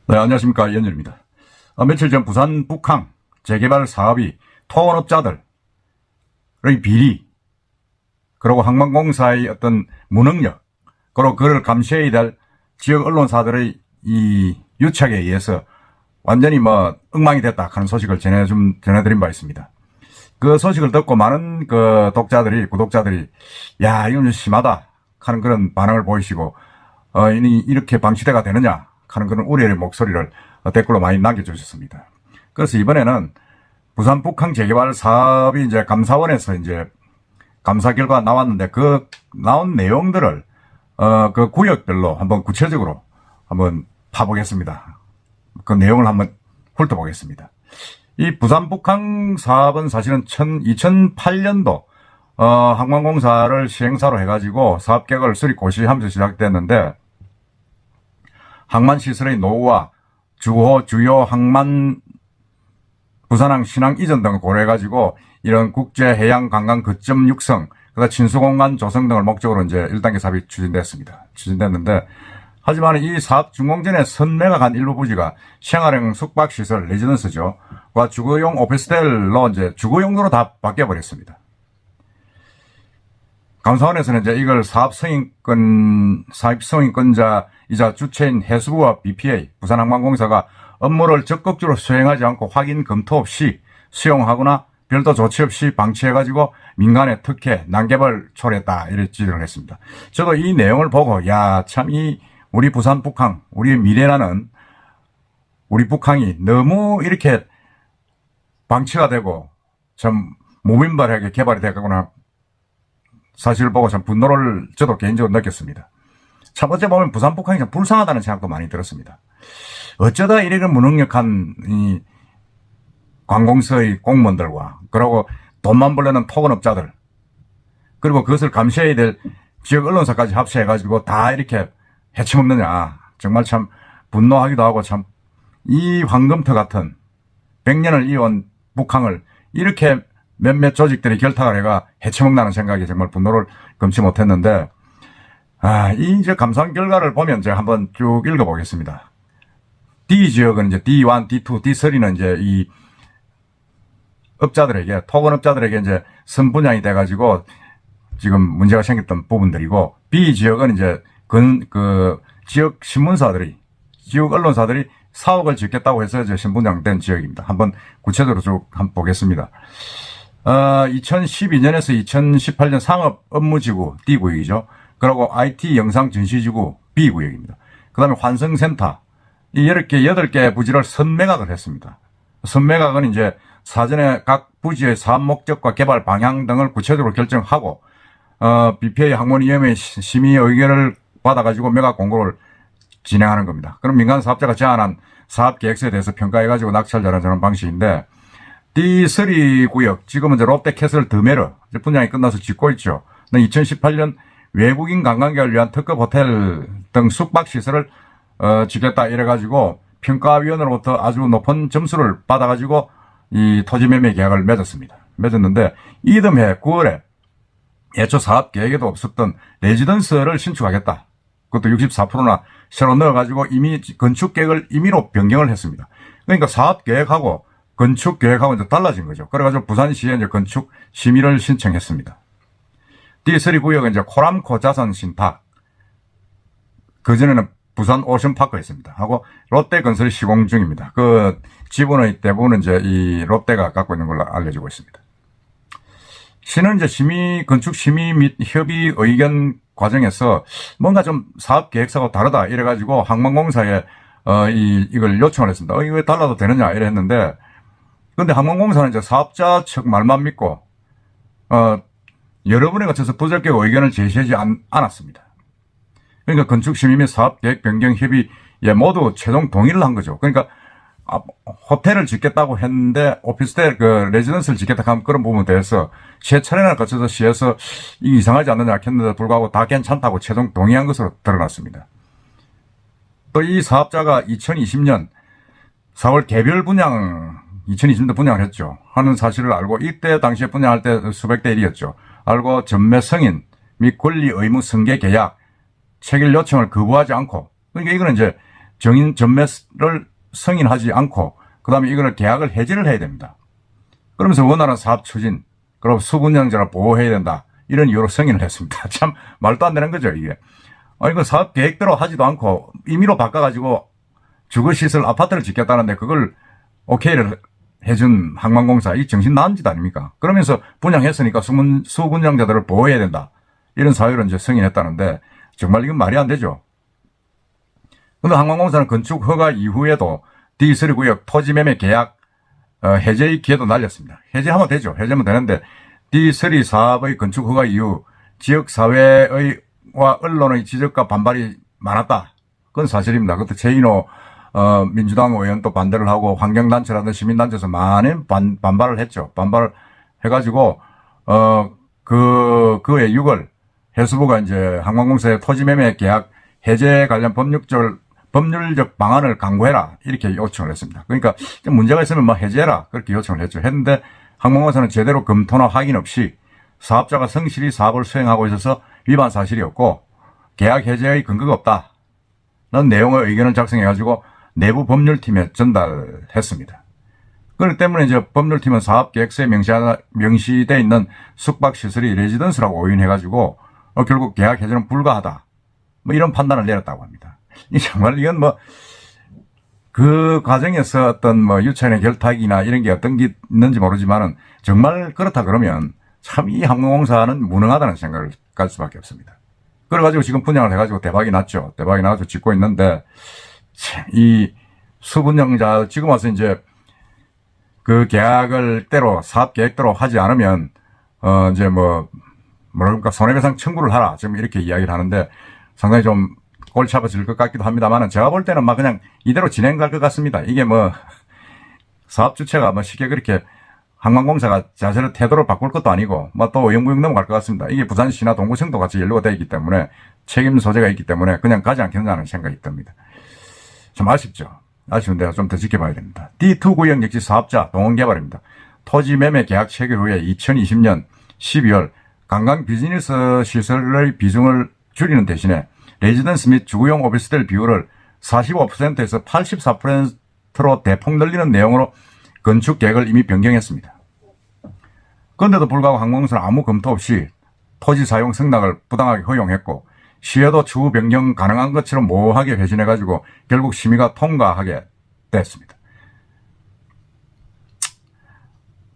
네, 안녕하십니까. 이현열입니다. 며칠 전 부산 북항 재개발 사업이 토건업자들의 비리, 그리고 항만공사의 어떤 무능력, 그리고 그를 감시해야 될 지역 언론사들의 이 유착에 의해서 완전히 엉망이 됐다 하는 소식을 전해드린 바 있습니다. 그 소식을 듣고 많은 구독자들이, 야, 이건 좀 심하다 하는 그런 반응을 보이시고, 이렇게 방치대가 되느냐 하는 그런 우려의 목소리를 댓글로 많이 남겨주셨습니다. 그래서 이번에는 부산 북항 재개발 사업이 이제 감사원에서 이제 감사 결과 나왔는데 그 나온 내용들을 그 구역별로 한번 구체적으로 한번 파보겠습니다. 그 내용을 한번 훑어보겠습니다. 이 부산 북항 사업은 사실은 2008년도 항만공사를 시행사로 해가지고 사업계획을 수립 고시하면서 시작됐는데, 항만시설의 노후와 주요 항만 부산항 신항 이전 등을 고려해가지고 이런 국제해양 관광 거점 육성, 그다음 친수공간 조성 등을 목적으로 이제 1단계 사업이 추진됐는데, 하지만 이 사업 준공전에 선매각한 일부 부지가 생활형 숙박시설 레지던스죠. 과 주거용 오피스텔로 이제 주거용도로 다 바뀌어버렸습니다. 감사원에서는 이제 이걸 사업 성인권자이자 주체인 해수부와 BPA, 부산항만공사가 업무를 적극적으로 수행하지 않고 확인 검토 없이 수용하거나 별도 조치 없이 방치해가지고 민간의 특혜, 난개발 초래했다, 이렇게 지적을 했습니다. 저도 이 내용을 보고, 야, 참 우리 부산 북항, 우리의 미래라는 우리 북항이 너무 이렇게 방치가 되고 참 무분별하게 개발이 되거나 사실을 보고 참 분노를 저도 개인적으로 느꼈습니다. 참 어째 보면 부산 북한이 참 불쌍하다는 생각도 많이 들었습니다. 어쩌다 이런 무능력한 이 관공서의 공무원들과, 그리고 돈만 벌려는 토건업자들, 그리고 그것을 감시해야 될 지역 언론사까지 합쳐해가지고 다 이렇게 해치먹느냐, 정말 참 분노하기도 하고, 참 이 황금터 같은 100년을 이어온 북항을 이렇게 몇몇 조직들이 결탁을 해가 해쳐먹는다는 생각이 정말 분노를 금치 못했는데, 이제 감사 결과를 보면 제가 한번 쭉 읽어보겠습니다. D 지역은 이제 D1, D2, D3는 이제 이 업자들에게, 토건업자들에게 이제 선분양이 돼가지고 지금 문제가 생겼던 부분들이고, B 지역은 이제 지역 신문사들이, 지역 언론사들이 사옥을 짓겠다고 해서 이제 신분양된 지역입니다. 한번 구체적으로 쭉 한번 보겠습니다. 2012년에서 2018년 상업 업무지구 D구역이죠. 그리고 IT 영상 전시지구 B구역입니다. 그 다음에 환승센터. 이 8개 부지를 선매각을 했습니다. 선매각은 이제 사전에 각 부지의 사업 목적과 개발 방향 등을 구체적으로 결정하고, BPA 항문위원회 심의 의견을 받아가지고 매각 공고를 진행하는 겁니다. 그럼 민간 사업자가 제안한 사업 계획서에 대해서 평가해가지고 낙찰자를 정하는 방식인데, D3 구역, 지금은 이제 롯데캐슬 드메르 분양이 끝나서 짓고 있죠. 2018년 외국인 관광객을 위한 특급 호텔 등 숙박시설을 짓겠다 이래가지고 평가위원으로부터 아주 높은 점수를 받아가지고 이 토지 매매 계약을 맺었는데, 이듬해 9월에 애초 사업 계획에도 없었던 레지던스를 신축하겠다, 그것도 64%나 새로 넣어가지고 이미 건축 계획을 임의로 변경을 했습니다. 그러니까 사업 계획하고 건축 계획하고 이제 달라진 거죠. 그래가지고 부산시에 이제 건축 심의를 신청했습니다. D3 구역은 이제 코람코 자산 신탁, 그전에는 부산 오션파크였습니다. 하고 롯데건설이 시공 중입니다. 그 지분의 대부분은 이제 이 롯데가 갖고 있는 걸로 알려지고 있습니다. 시는 이제 건축 심의 및 협의 의견 과정에서 뭔가 좀 사업 계획서하고 다르다 이래가지고 항만공사에 이걸 요청을 했습니다. 이거 왜 달라도 되느냐 이래 했는데, 근데 항만공사는 이제 사업자 측 말만 믿고 여러 번에 거쳐서 부적격 의견을 제시하지 않았습니다. 그러니까 건축심의 및 사업계획 변경 협의에 모두 최종 동의를 한 거죠. 그러니까 호텔을 짓겠다고 했는데 오피스텔 레지던스를 짓겠다 하면 그런 부분에 대해서 세 차례나 거쳐서 시에서 이상하지 않느냐 했는데 불구하고 다 괜찮다고 최종 동의한 것으로 드러났습니다. 또 이 사업자가 2020년 4월 개별 분양, 2020년도 분양을 했죠. 하는 사실을 알고, 이때 당시에 분양할 때 수백 대 1이었죠. 알고 전매 승인 및 권리 의무 승계 계약 체결 요청을 거부하지 않고, 그러니까 이거는 이제 전매를 승인하지 않고 그 다음에 이거를 계약을 해지를 해야 됩니다. 그러면서 원활한 사업 추진, 그리고 수분양자를 보호해야 된다. 이런 이유로 승인을 했습니다. 참 말도 안 되는 거죠, 이게. 이거 사업 계획대로 하지도 않고 임의로 바꿔가지고 주거시설 아파트를 짓겠다는데 그걸 오케이를 해준 항만공사, 이 정신 나간 짓 아닙니까? 그러면서 분양했으니까 수분양자들을 보호해야 된다. 이런 사유로 이제 승인했다는데 정말 이건 말이 안 되죠. 근데 항만공사는 건축 허가 이후에도 D3 구역 토지 매매 계약 해제의 기회도 날렸습니다. 해제하면 되죠. 해제하면 되는데 D3 사업의 건축 허가 이후 지역사회와 언론의 지적과 반발이 많았다. 그건 사실입니다. 그때 최인호 민주당 의원도 반대를 하고 환경단체라든지 시민단체에서 많은 반발을 했죠. 반발을 해가지고 그해 6월 해수부가 이제 항만공사의 토지매매 계약 해제 관련 법률적 방안을 강구해라 이렇게 요청을 했습니다. 그러니까 문제가 있으면 뭐 해제해라 그렇게 요청을 했죠. 했는데 항만공사는 제대로 검토나 확인 없이 사업자가 성실히 사업을 수행하고 있어서 위반 사실이 없고 계약 해제의 근거가 없다는 내용의 의견을 작성해가지고 내부 법률팀에 전달했습니다. 그렇기 때문에 이제 법률팀은 사업계획서에 명시되어 있는 숙박시설이 레지던스라고 오인해가지고 결국 계약 해제는 불가하다. 뭐 이런 판단을 내렸다고 합니다. 정말 이건 뭐 그 과정에서 어떤 뭐 유치원의 결탁이나 이런 게 어떤 게 있는지 모르지만은 정말 그렇다 그러면 참 이 항공공사는 무능하다는 생각을 가질 수밖에 없습니다. 그래가지고 지금 분양을 해가지고 대박이 났죠. 대박이 나가지고 짓고 있는데 이 수분양자 지금 와서 이제 그 계약을 때로 사업 계획대로 하지 않으면 이제 뭐랄까 손해배상 청구를 하라 지금 이렇게 이야기를 하는데 상당히 좀 골치 아파질 것 같기도 합니다만은 제가 볼 때는 막 그냥 이대로 진행갈 것 같습니다. 이게 뭐 사업 주체가 뭐 쉽게 그렇게 항만공사가 자세를 태도를 바꿀 것도 아니고 뭐 또 영부영 넘어갈 것 같습니다. 이게 부산시나 동구청도 같이 연루가 되어 있기 때문에 책임 소재가 있기 때문에 그냥 가지 않겠냐는 생각이 듭니다. 좀 아쉽죠. 아쉬운데 좀 더 지켜봐야 됩니다. D2 구역 역시 사업자 동원개발입니다. 토지 매매 계약 체결 후에 2020년 12월 관광 비즈니스 시설의 비중을 줄이는 대신에 레지던스 및 주거용 오피스텔 비율을 45%에서 84%로 대폭 늘리는 내용으로 건축 계획을 이미 변경했습니다. 그런데도 불구하고 항공사는 아무 검토 없이 토지 사용 승낙을 부당하게 허용했고 시에도 추후 변경 가능한 것처럼 모호하게 회신해가지고 결국 심의가 통과하게 됐습니다.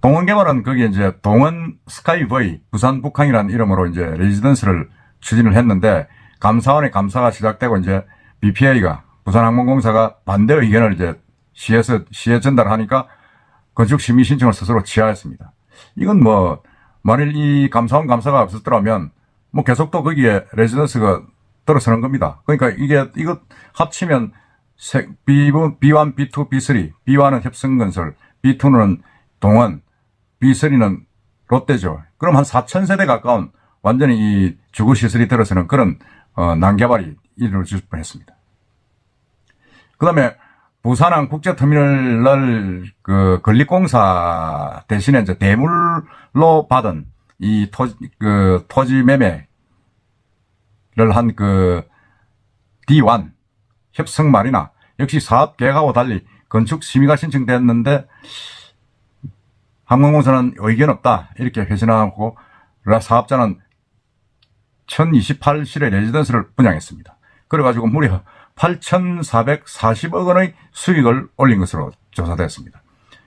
동원개발은 거기에 이제 동원 스카이버이 부산 북항이라는 이름으로 이제 레지던스를 추진을 했는데 감사원의 감사가 시작되고 이제 BPA가 부산항공공사가 반대 의견을 이제 시에 전달하니까 건축심의 신청을 스스로 취하했습니다. 이건 뭐 만일 이 감사원 감사가 없었더라면 뭐 계속 또 거기에 레지던스가 들어서는 겁니다. 그러니까 이거 합치면 B1, B2, B3, B1은 협성건설, B2는 동원, B3는 롯데죠. 그럼 한 4,000세대 가까운 완전히 이 주거시설이 들어서는 그런 난개발이 이루어질 뻔했습니다. 그 다음에 부산항 국제터미널 그 건립공사 대신에 이제 대물로 받은 이 토지 매매를 한 그 D1 협성마리나 역시 사업 계획하고 달리 건축 심의가 신청됐는데 항공공사는 의견 없다 이렇게 회신하고 사업자는 1028실의 레지던스를 분양했습니다. 그래가지고 무려 8,440억 원의 수익을 올린 것으로 조사됐습니다.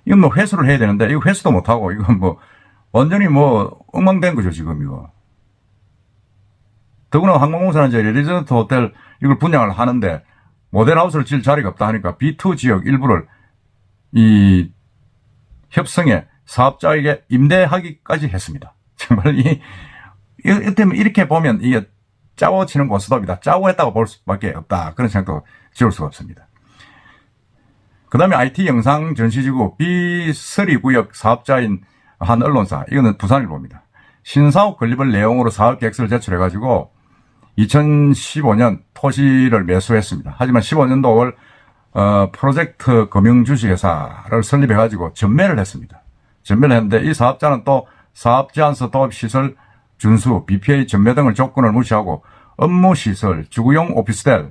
이건 뭐 회수를 해야 되는데 이거 회수도 못하고 이건 뭐 완전히 뭐 엉망된 거죠 지금 이거. 더구나 항공공사는 이제 레지던트 호텔 이걸 분양을 하는데 모델하우스를 지을 자리가 없다 하니까 B2 지역 일부를 이 협성에 사업자에게 임대하기까지 했습니다. 정말 이렇게 보면 이게 짜고 치는 고스톱이다. 짜고 했다고 볼 수밖에 없다. 그런 생각도 지울 수가 없습니다. 그 다음에 IT 영상 전시지구 B3 구역 사업자인 한 언론사, 이거는 부산일보입니다. 신사업 건립을 내용으로 사업 계획서를 제출해가지고 2015년 토지를 매수했습니다. 하지만 15년도 5월 프로젝트 금융주식회사를 설립해가지고 전매를 했습니다. 전매를 했는데 이 사업자는 또 사업제안서 도입시설 준수, BPA 전매 등을 조건을 무시하고 업무시설, 주거용 오피스텔,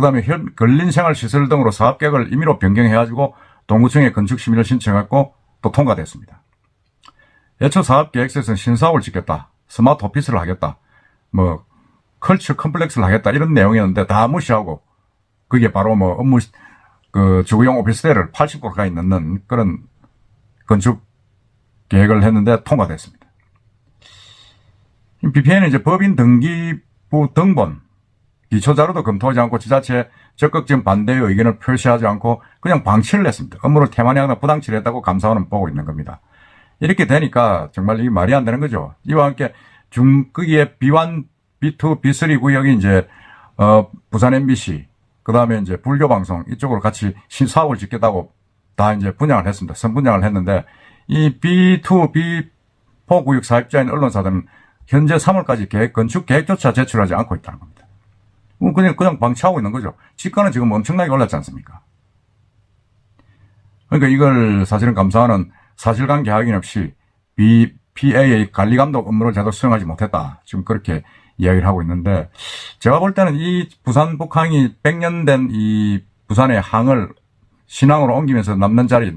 그 다음에 근린생활시설 등으로 사업계획을 임의로 변경해가지고 동구청에 건축심의를 신청했고 또 통과됐습니다. 애초 사업계획서에서는 신사옥을 짓겠다, 스마트 오피스를 하겠다, 뭐 컬처 컴플렉스를 하겠다 이런 내용이었는데 다 무시하고 그게 바로 뭐 업무 그 주거용 오피스텔을 80% 가까이 넣는 그런 건축 계획을 했는데 통과됐습니다. BPA는 이제 법인 등기부 등본 기초자료도 검토하지 않고 지자체에 적극적인 반대의 의견을 표시하지 않고 그냥 방치를 했습니다. 업무를 태만하거나 부당치를 했다고 감사원은 보고 있는 겁니다. 이렇게 되니까 정말 이게 말이 안 되는 거죠. 이와 함께 중극의 B1, B2, B3 구역이 이제 부산 MBC 그 다음에 이제 불교방송 이쪽으로 같이 신사옥을 짓겠다고 다 이제 분양을 했습니다. 선분양을 했는데 이 B2, B4 구역 사입자인 언론사들은 현재 3월까지 건축 계획조차 제출하지 않고 있다는 겁니다. 그냥 방치하고 있는 거죠. 지가는 지금 엄청나게 올랐지 않습니까? 그러니까 이걸 사실은 감사원은 사실관계 확인 없이 BPA의 관리감독 업무를 제대로 수행하지 못했다. 지금 그렇게 이야기를 하고 있는데 제가 볼 때는 이 부산 북항이 100년 된 이 부산의 항을 신항으로 옮기면서 남는 자리,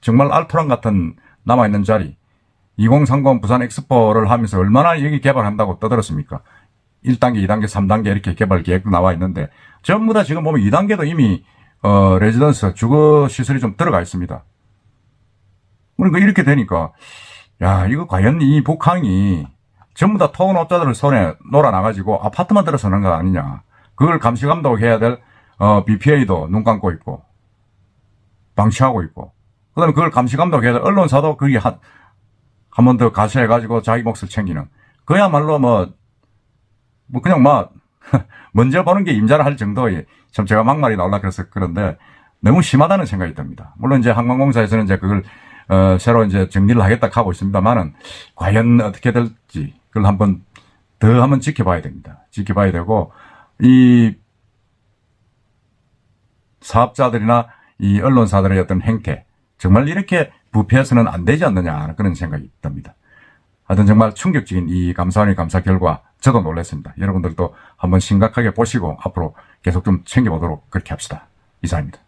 정말 알토란 같은 남아있는 자리, 2030 부산 엑스포를 하면서 얼마나 여기 개발한다고 떠들었습니까? 1단계, 2단계, 3단계 이렇게 개발 계획도 나와 있는데 전부 다 지금 보면 2단계도 이미 레지던스, 주거시설이 좀 들어가 있습니다. 그러니까 이렇게 되니까 야 이거 과연 이 북항이 전부 다 토건업자들을 손에 놀아나가지고 아파트만 들어서 하는 거 아니냐. 그걸 감시감독해야 될 BPA도 눈 감고 있고 방치하고 있고 그 다음에 그걸 감시감독해야 될 언론사도 그게 한 번 더 가세해가지고 자기 몫을 챙기는 그야말로 그냥 먼저 보는 게 임자를 할 정도의 참 제가 막말이 나오려 그래서 그런데 너무 심하다는 생각이 듭니다. 물론 이제 한강공사에서는 이제 그걸 새로 이제 정리를 하겠다 하고 있습니다만은 과연 어떻게 될지 그걸 한번 지켜봐야 됩니다. 지켜봐야 되고 이 사업자들이나 이 언론사들의 어떤 행태 정말 이렇게 부패해서는 안 되지 않느냐 그런 생각이 듭니다. 하여튼 정말 충격적인 이 감사원의 감사 결과 저도 놀랐습니다. 여러분들도 한번 심각하게 보시고 앞으로 계속 좀 챙겨보도록 그렇게 합시다. 이상입니다.